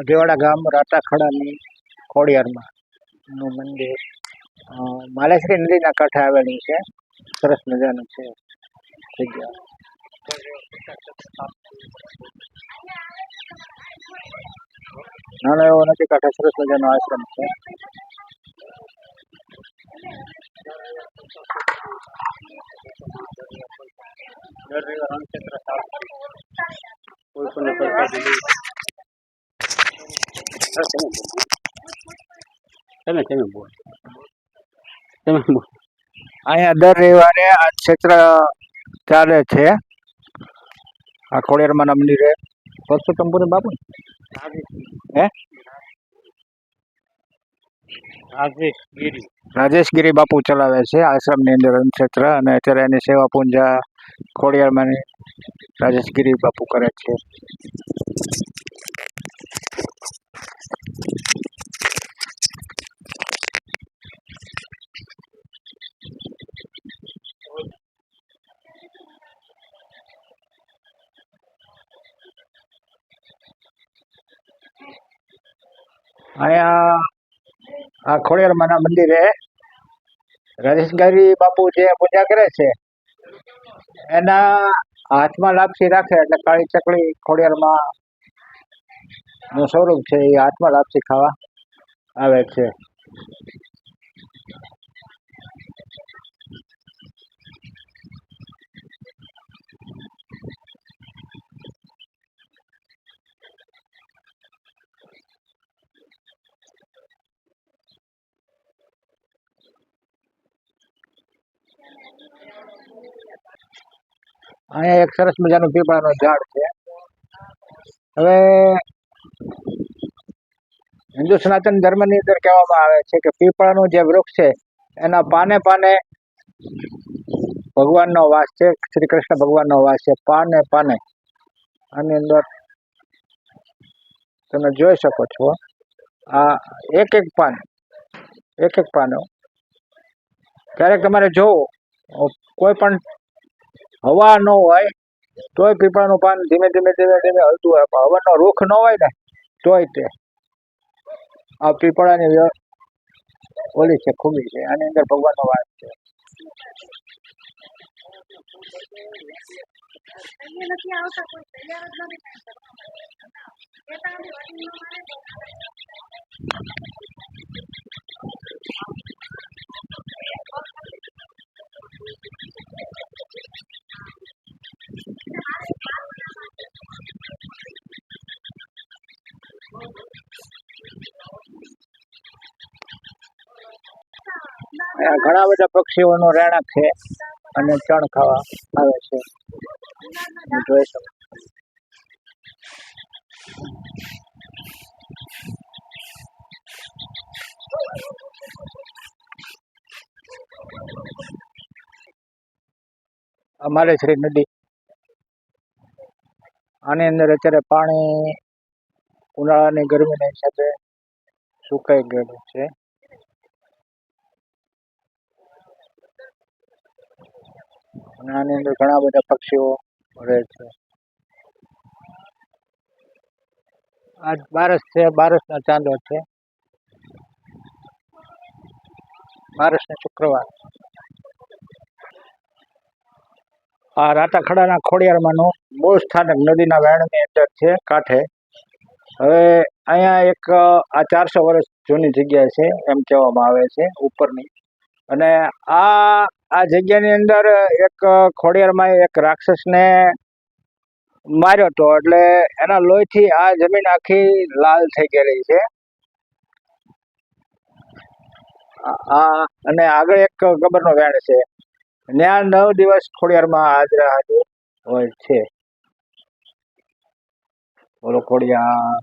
અગેવાડા ગામ રાતાખડાની ખોડિયારમાં નું મંદિર માલેશ્રી નદીના કાંઠે આવેલું છે. સરસ મજાનું છે જગ્યા. નાનો એવો નદી કાંઠે સરસ મજાનો આશ્રમ છે. અહીંયા દર રવિવારે આ ક્ષેત્ર ચાલે છે. આ ખોડિયારમાંના મંદિરે પરસોત્તમપુરી બાપુ હે રાજેશગીરી બાપુ ચલાવે છે આશ્રમની અંદર ક્ષેત્ર, અને અત્યારે એની સેવા પૂંજા ખોડિયારમાંની રાજેશગીરી બાપુ કરે છે. અહીંયા આ ખોડિયારમાંના મંદિરે રાજેશગીરી બાપુ જે પૂજા કરે છે એના હાથમાં લાપસી રાખે એટલે કાળી ચકલી ખોડિયારમાં નું સ્વરૂપ છે એ હાથમાં લાપસી ખાવા આવે છે. અહીંયા એક સરસ મજાનું પીપળાનું ઝાડ છે. હવે હિન્દુ સનાતન ધર્મની અંદર કહેવામાં આવે છે કે પીપળાનું જે વૃક્ષ છે એના પાને પાને ભગવાનનો વાસ છે, શ્રી કૃષ્ણ ભગવાનનો વાસ છે. પાને પાને આની અંદર તમે જોઈ શકો છો. આ એક એક પાનો ક્યારેક તમારે જોવું કોઈ પણ હવા ન હોય તોય પીપળાનું પાન ધીમે ધીમે ધીમે ધીમે હલતું હોય, પણ હવાનો રૂખ ન હોય ને તોય તે આ પીપળાની ઓલી છે, ખૂબી છે. આની અંદર ભગવાનનો વાસ છે. ઘણા બધા પક્ષીઓનો રહેણાંક છે અને ચણ ખાવા આવે છે. જોઈ શકો. અમારે શ્રી નદી, આની અંદર અત્યારે પાણી ઉનાળાની ગરમીના હિસાબે સુકાઈ ગયેલું છે. અને આની અંદર ઘણા બધા પક્ષીઓ રહે છે. આજ બારસ છે, બારસનો ચાંદો છે, બારસને શુક્રવાર. આ રાતાખડાના ખોડિયારમાંનું મૂળ સ્થાનક નદીના વહેણની અંદર છે, કાંઠે. હવે અહીંયા એક આ 400 વર્ષ જૂની જગ્યા છે એમ કહેવામાં આવે છે ઉપરની. અને આ જગ્યાની અંદર એક ખોડિયારમાં એક રાક્ષસને માર્યો હતો, એટલે એના લોહીથી આ જમીન આખી લાલ થઈ ગયેલી છે. અને આગળ એક ગબ્બરનો વેણ છે. ત્યાં 9 દિવસ ખોડિયારમાં હાજર હોય છે. બોલો ખોડિયાર.